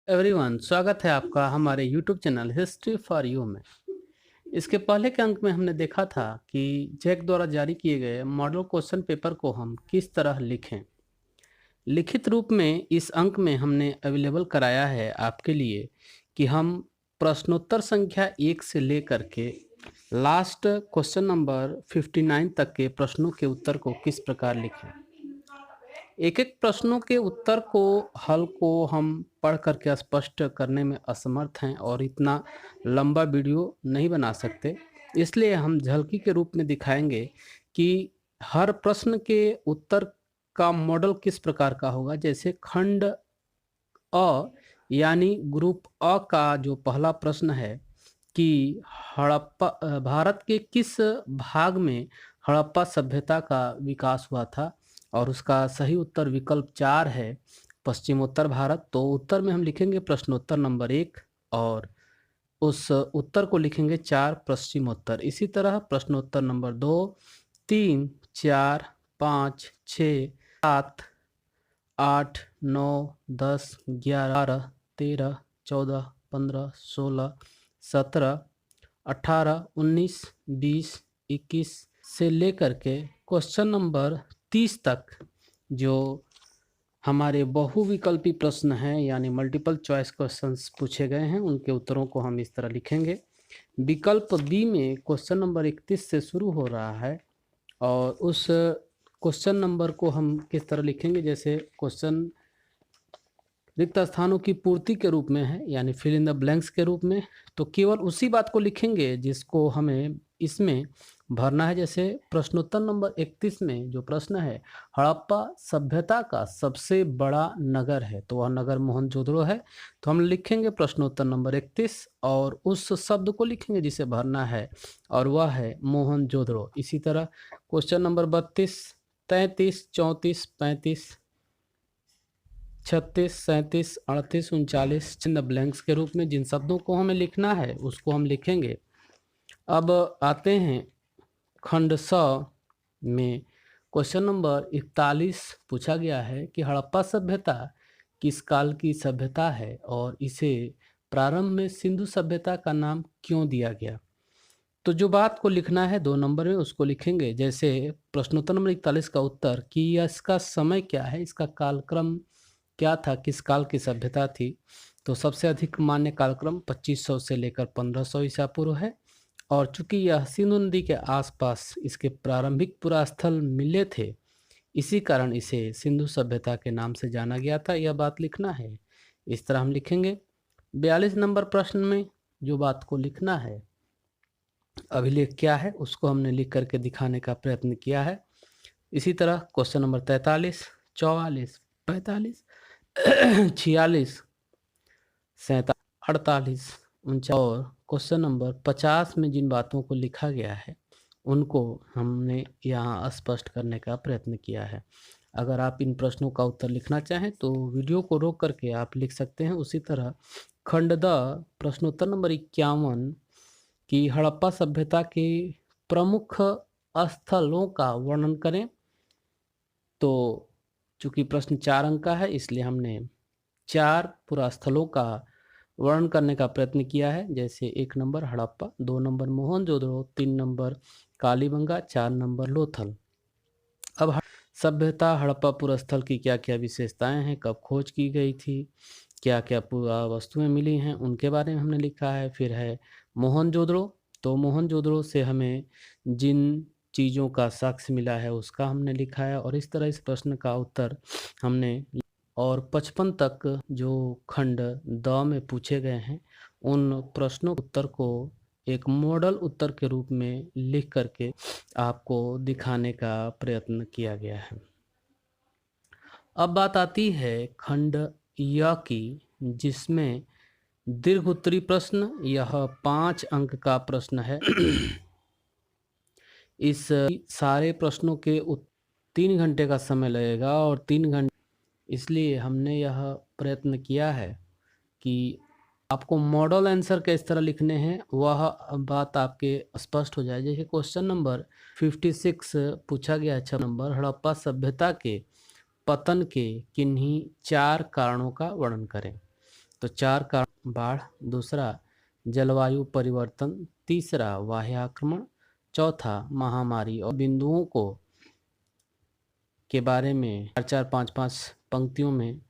Everyone, स्वागत है आपका हमारे YouTube channel history for you में। इसके पहले के अंक में हमने देखा था कि जैक द्वारा जारी किए गए मॉडल क्वेश्चन पेपर को हम किस तरह लिखें। लिखित रूप में इस अंक में हमने अवेलेबल कराया है आपके लिए कि हम प्रश्नोत्तर संख्या 1 से लेकर के लास्ट क्वेश्चन नंबर 59 तक के प्रश्नों के उत्तर को किस प्रकार लिखें। एक एक प्रश्नों के उत्तर को हल को हम पढ़ करके स्पष्ट करने में असमर्थ हैं और इतना लंबा वीडियो नहीं बना सकते, इसलिए हम झलकी के रूप में दिखाएंगे कि हर प्रश्न के उत्तर का मॉडल किस प्रकार का होगा। जैसे खंड अ यानी ग्रुप अ का जो पहला प्रश्न है कि भारत के किस भाग में हड़प्पा सभ्यता का विकास हुआ था, और उसका सही उत्तर विकल्प 4 है, पश्चिमोत्तर भारत। तो उत्तर में हम लिखेंगे प्रश्नोत्तर नंबर 1 और उस उत्तर को लिखेंगे 4 पश्चिमोत्तर। इसी तरह प्रश्नोत्तर नंबर 2, 3, 4, 5, 6, 7, 8, 9, 10, 11, 13, 14, 15, 16, 17, 18, 19, 20, 21 से लेकर के क्वेश्चन नंबर 30 तक जो हमारे बहुविकल्पी प्रश्न हैं यानी मल्टीपल चॉइस क्वेश्चंस पूछे गए हैं, उनके उत्तरों को हम इस तरह लिखेंगे। विकल्प बी में क्वेश्चन नंबर 31 से शुरू हो रहा है और उस क्वेश्चन नंबर को हम किस तरह लिखेंगे। जैसे क्वेश्चन रिक्त स्थानों की पूर्ति के रूप में है यानी फिल इन द ब्लैंक्स के रूप में, तो केवल उसी बात को लिखेंगे जिसको हमें इसमें भरना है। जैसे प्रश्नोत्तर नंबर 31 में जो प्रश्न है, हड़प्पा सभ्यता का सबसे बड़ा नगर है, तो वह नगर मोहनजोदड़ो है। तो हम लिखेंगे प्रश्नोत्तर नंबर 31 और उस शब्द को लिखेंगे जिसे भरना है, और वह है मोहनजोदड़ो। इसी तरह क्वेश्चन नंबर 32, 33, 34, 35, 36, 37, 38, 39 चिन्ह ब्लैंक्स के रूप में जिन शब्दों को हमें लिखना है उसको हम लिखेंगे। अब आते हैं खंड स में क्वेश्चन नंबर 41 पूछा गया है कि हड़प्पा सभ्यता किस काल की सभ्यता है और इसे प्रारंभ में सिंधु सभ्यता का नाम क्यों दिया गया। तो जो बात को लिखना है 2 नंबर में उसको लिखेंगे। जैसे प्रश्नोत्तर नंबर 41 का उत्तर कि इसका समय क्या है, इसका कालक्रम क्या था, किस काल की सभ्यता थी, तो सबसे अधिक मान्य कालक्रम 2500 से लेकर 1500 ईसा पूर्व है। और चूंकि यह सिंधु नदी के आसपास इसके प्रारंभिक पुरास्थल मिले थे, इसी कारण इसे सिंधु सभ्यता के नाम से जाना गया था। यह बात लिखना है, इस तरह हम लिखेंगे। 42 नंबर प्रश्न में जो बात को लिखना है, अभिलेख क्या है, उसको हमने लिख करके दिखाने का प्रयत्न किया है। इसी तरह क्वेश्चन नंबर 43, 44, 45, 46, 47, 48, 49 और क्वेश्चन नंबर 50 में जिन बातों को लिखा गया है उनको हमने यहाँ स्पष्ट करने का प्रयत्न किया है। अगर आप इन प्रश्नों का उत्तर लिखना चाहें तो वीडियो को रोक करके आप लिख सकते हैं। उसी तरह खंड द प्रश्नोत्तर नंबर 51 कि हड़प्पा सभ्यता के प्रमुख स्थलों का वर्णन करें। तो चूंकि प्रश्न 4 अंक का है इसलिए हमने 4 पुरास्थलों का वर्णन करने का प्रयत्न किया है। जैसे 1 number Harappa, 2 number Mohenjodaro, 3 number Kalibangan, 4 number Lothal. अब सभ्यता हड़प्पा पुरास्थल की क्या क्या विशेषताएं हैं, कब खोज की गई थी, क्या क्या वस्तुएं मिली हैं, उनके बारे में हमने लिखा है। फिर है मोहनजोदड़ो, तो मोहनजोदड़ो से हमें जिन चीज़ों का साक्ष्य मिला है उसका हमने लिखा है। और इस तरह इस प्रश्न का उत्तर हमने और 55 तक जो खंड द में पूछे गए हैं उन प्रश्नों के उत्तर को एक मॉडल उत्तर के रूप में लिख करके आपको दिखाने का प्रयत्न किया गया है। अब बात आती है खंड य की, जिसमें दीर्घ उत्तरी प्रश्न, यह 5 अंक का प्रश्न है। इस सारे प्रश्नों के 3 घंटे का समय लगेगा और 3 घंटे, इसलिए हमने यह प्रयत्न किया है कि आपको मॉडल आंसर किस तरह लिखने हैं वह बात आपके स्पष्ट हो जाए। जैसे क्वेश्चन नंबर 56 पूछा गया है 6 नंबर, हड़प्पा सभ्यता के पतन के किन्हीं 4 कारणों का वर्णन करें। तो 4 कारण बाढ़, दूसरा जलवायु परिवर्तन, तीसरा बाह्य आक्रमण, चौथा महामारी। और बिंदुओं को के बारे में 4-4, 5-5 पंक्तियों में